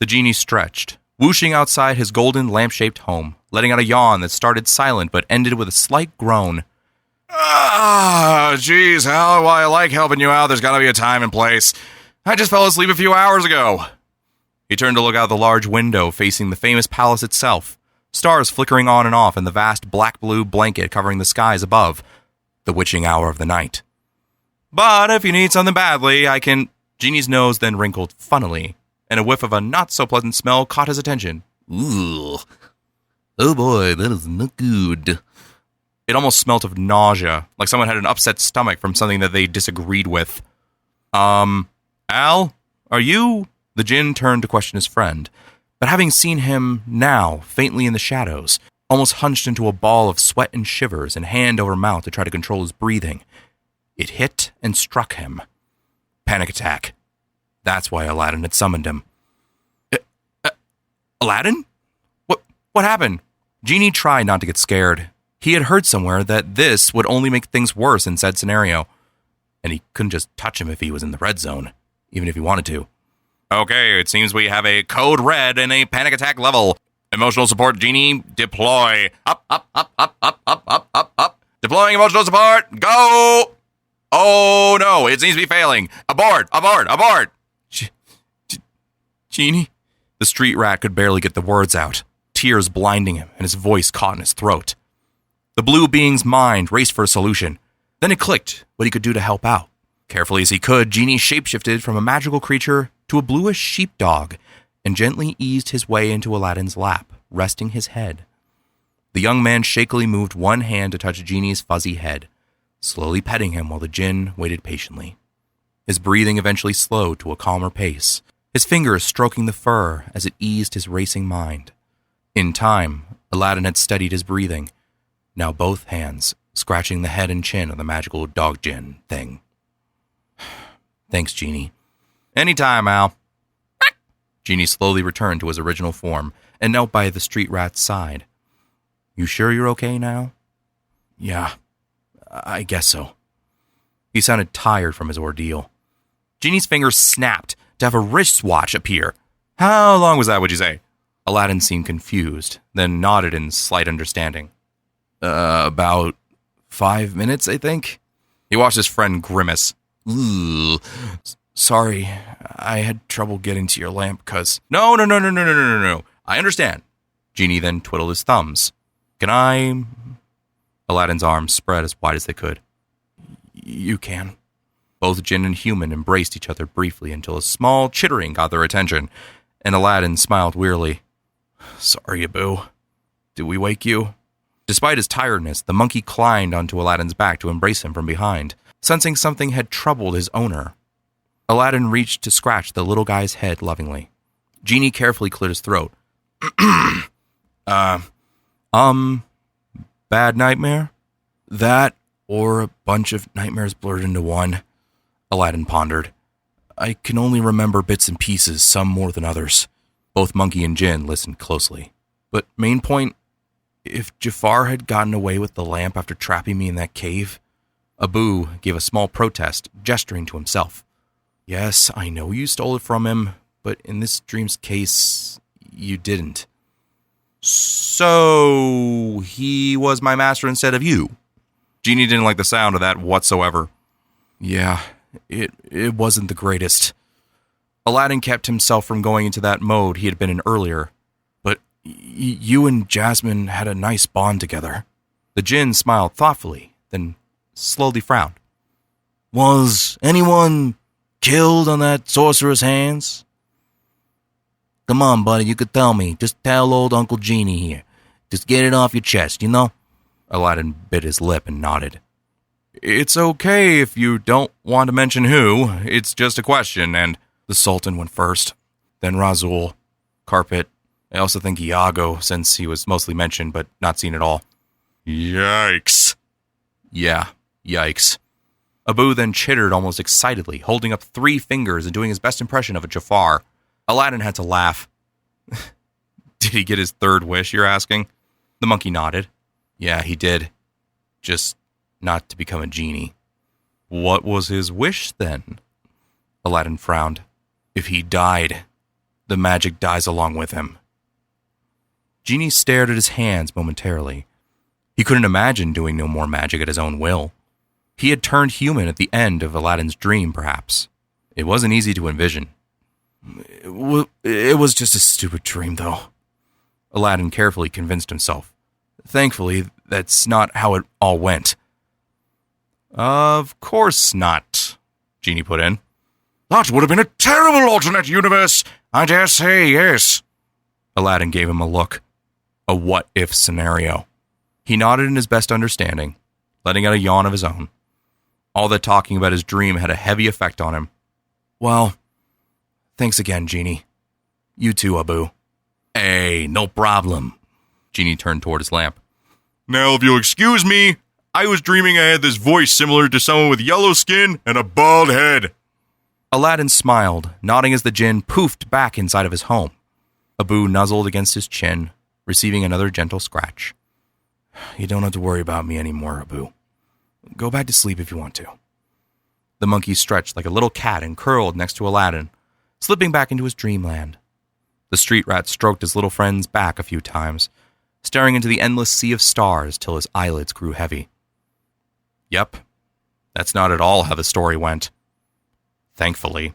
The genie stretched, whooshing outside his golden lamp-shaped home, letting out a yawn that started silent but ended with a slight groan. Geez, Hal, while I like helping you out, there's gotta be a time and place. I just fell asleep a few hours ago. He turned to look out the large window facing the famous palace itself, stars flickering on and off in the vast black-blue blanket covering the skies above, the witching hour of the night. But if you need something badly, I can... Genie's nose then wrinkled funnily, and a whiff of a not-so-pleasant smell caught his attention. Ooh. Oh boy, that is not good. It almost smelt of nausea, like someone had an upset stomach from something that they disagreed with. Al, are you... The djinn turned to question his friend, but having seen him now, faintly in the shadows, almost hunched into a ball of sweat and shivers and hand over mouth to try to control his breathing, it hit and struck him. Panic attack. That's why Aladdin had summoned him. Aladdin? What happened? Genie tried not to get scared. He had heard somewhere that this would only make things worse in said scenario, and he couldn't just touch him if he was in the red zone, even if he wanted to. Okay, it seems we have a code red and a panic attack level. Emotional support, Genie, deploy. Up. Deploying emotional support, go! Oh no, it seems to be failing. Abort! Genie? The street rat could barely get the words out, tears blinding him and his voice caught in his throat. The blue being's mind raced for a solution. Then it clicked what he could do to help out. Carefully as he could, Genie shapeshifted from a magical creature to a bluish sheepdog and gently eased his way into Aladdin's lap, resting his head. The young man shakily moved one hand to touch Genie's fuzzy head, slowly petting him while the djinn waited patiently. His breathing eventually slowed to a calmer pace, his fingers stroking the fur as it eased his racing mind. In time, Aladdin had steadied his breathing, now both hands scratching the head and chin of the magical dog djinn thing. Thanks, Genie. Anytime, Al. Genie slowly returned to his original form and knelt by the street rat's side. You sure you're okay now? Yeah, I guess so. He sounded tired from his ordeal. Genie's fingers snapped to have a wristwatch appear. How long was that, would you say? Aladdin seemed confused, then nodded in slight understanding. About 5 minutes, I think. He watched his friend grimace. Ooh. Sorry, I had trouble getting to your lamp, cuz... No. I understand. Genie then twiddled his thumbs. Can I... Aladdin's arms spread as wide as they could. You can. Both djinn and human embraced each other briefly until a small chittering got their attention, and Aladdin smiled wearily. Sorry, Abu. Did we wake you? Despite his tiredness, the monkey climbed onto Aladdin's back to embrace him from behind, sensing something had troubled his owner. Aladdin reached to scratch the little guy's head lovingly. Genie carefully cleared his throat. Bad nightmare? That, or a bunch of nightmares blurred into one, Aladdin pondered. I can only remember bits and pieces, some more than others. Both monkey and djinn listened closely. But main point, if Jafar had gotten away with the lamp after trapping me in that cave... Abu gave a small protest, gesturing to himself. Yes, I know you stole it from him, but in this dream's case, you didn't. So, he was my master instead of you? Genie didn't like the sound of that whatsoever. Yeah, it wasn't the greatest. Aladdin kept himself from going into that mode he had been in earlier, but you and Jasmine had a nice bond together. The djinn smiled thoughtfully, then slowly frowned. Was anyone killed on that sorcerer's hands? Come on, buddy, you could tell me. Just tell old Uncle Genie here. Just get it off your chest, you know? Aladdin bit his lip and nodded. It's okay if you don't want to mention who. It's just a question, and... The Sultan went first, then Razul, Carpet. I also think Iago, since he was mostly mentioned but not seen at all. Yikes. Yeah, yikes. Abu then chittered almost excitedly, holding up 3 fingers and doing his best impression of a Jafar. Aladdin had to laugh. Did he get his 3rd wish, you're asking? The monkey nodded. Yeah, he did. Just not to become a genie. What was his wish, then? Aladdin frowned. If he died. the magic dies along with him. Genie stared at his hands momentarily. He couldn't imagine doing no more magic at his own will. He had turned human at the end of Aladdin's dream, perhaps. It wasn't easy to envision. It was just a stupid dream, though. Aladdin carefully convinced himself. Thankfully, that's not how it all went. Of course not, Genie put in. That would have been a terrible alternate universe, I dare say, yes. Aladdin gave him a look. A what-if scenario. He nodded in his best understanding, letting out a yawn of his own. All that talking about his dream had a heavy effect on him. Well, thanks again, Genie. You too, Abu. Hey, no problem. Genie turned toward his lamp. Now, if you'll excuse me, I was dreaming I had this voice similar to someone with yellow skin and a bald head. Aladdin smiled, nodding as the jinn poofed back inside of his home. Abu nuzzled against his chin, receiving another gentle scratch. You don't have to worry about me anymore, Abu. Go back to sleep if you want to. The monkey stretched like a little cat and curled next to Aladdin, slipping back into his dreamland. The street rat stroked his little friend's back a few times, staring into the endless sea of stars till his eyelids grew heavy. Yep, that's not at all how the story went. Thankfully.